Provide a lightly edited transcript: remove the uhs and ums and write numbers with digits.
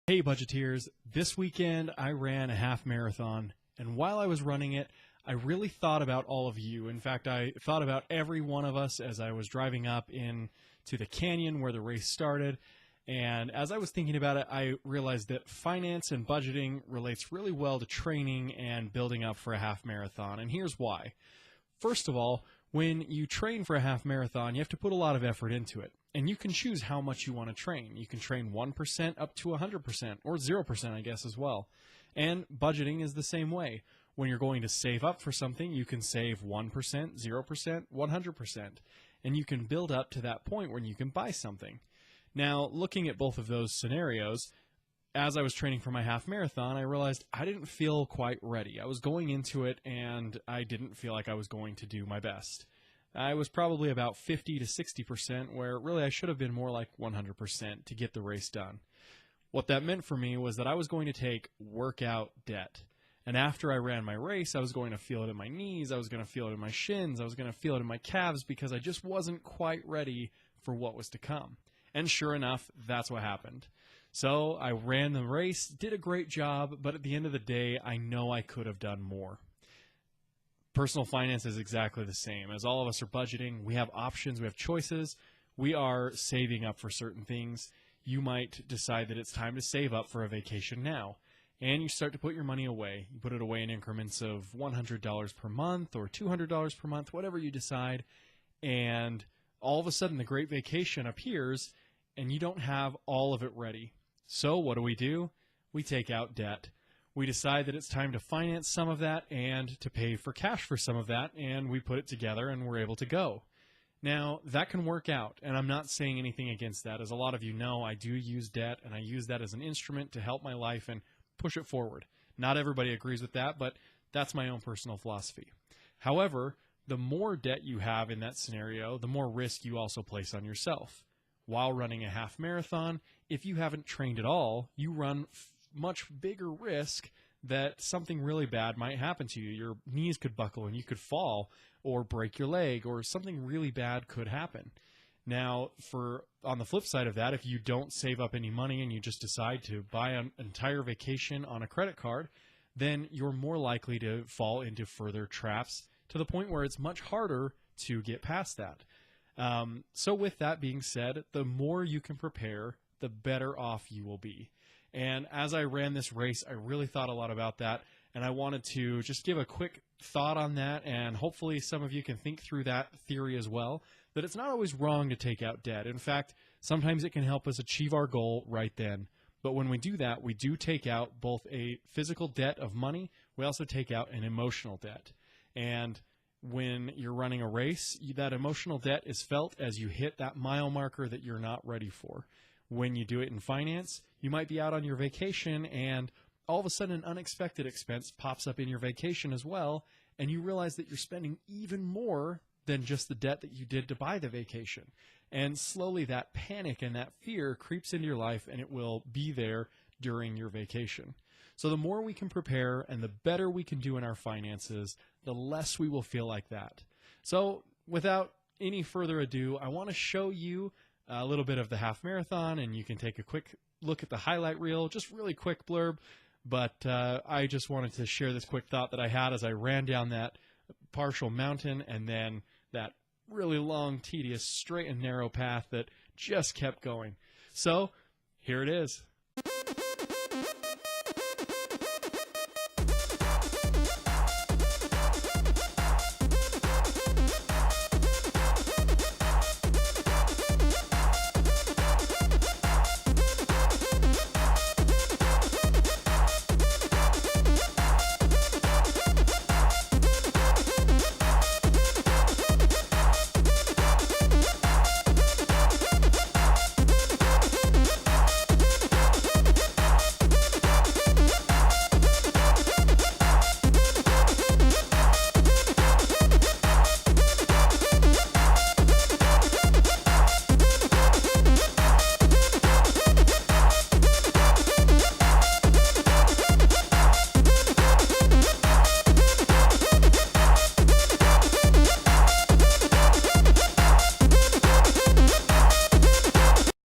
Hey budgeteers, this weekend I ran a half marathon, and while I was running it, I really thought about all of you. In fact, I thought about every one of us as I was driving up into the canyon where the race started. And as I was thinking about it, I realized that finance and budgeting relates really well to training and building up for a half marathon. And here's why. First of all, when you train for a half marathon, you have to put a lot of effort into it. And you can choose how much you want to train. You can train 1% up to 100%, or 0%, I guess, as well. And budgeting is the same way. When you're going to save up for something, you can save 1%, 0%, 100%. And you can build up to that point when you can buy something. Now, looking at both of those scenarios, as I was training for my half marathon, I realized I didn't feel quite ready. I was going into it and I didn't feel like I was going to do my best. I was probably about 50 to 60%, where really I should have been more like 100% to get the race done. What that meant for me was that I was going to take workout debt. And after I ran my race, I was going to feel it in my knees, I was going to feel it in my shins, I was going to feel it in my calves because I just wasn't quite ready for what was to come. And sure enough, that's what happened. So I ran the race, did a great job, but at the end of the day, I know I could have done more. Personal finance is exactly the same. As all of us are budgeting, we have options, we have choices, we are saving up for certain things. You might decide that it's time to save up for a vacation now. And you start to put your money away. You put it away in increments of $100 per month or $200 per month, whatever you decide. And all of a sudden, the great vacation appears, and you don't have all of it ready. So what do? We take out debt. We decide that it's time to finance some of that and to pay for cash for some of that, and we put it together and we're able to go. Now, that can work out, and I'm not saying anything against that. As a lot of you know, I do use debt, and I use that as an instrument to help my life and push it forward. Not everybody agrees with that, but that's my own personal philosophy. However, the more debt you have in that scenario, the more risk you also place on yourself. While running a half marathon, if you haven't trained at all, you run much bigger risk that something really bad might happen to you. Your knees could buckle and you could fall or break your leg, or something really bad could happen. Now, on the flip side of that, if you don't save up any money and you just decide to buy an entire vacation on a credit card, then you're more likely to fall into further traps to the point where it's much harder to get past that. So with that being said, the more you can prepare, the better off you will be. And as I ran this race, I really thought a lot about that, and I wanted to just give a quick thought on that, and hopefully some of you can think through that theory as well, that it's not always wrong to take out debt. In fact, sometimes it can help us achieve our goal right then. But when we do that, we do take out both a physical debt of money, we also take out an emotional debt. And when you're running a race, that emotional debt is felt as you hit that mile marker that you're not ready for. When you do it in finance, you might be out on your vacation and all of a sudden an unexpected expense pops up in your vacation as well, and you realize that you're spending even more than just the debt that you did to buy the vacation. And slowly that panic and that fear creeps into your life, and it will be there during your vacation. So the more we can prepare and the better we can do in our finances, the less we will feel like that. So without any further ado, I want to show you a little bit of the half marathon, and you can take a quick look at the highlight reel, just really quick blurb. But I just wanted to share this quick thought that I had as I ran down that partial mountain and then that really long, tedious, straight and narrow path that just kept going. So here it is.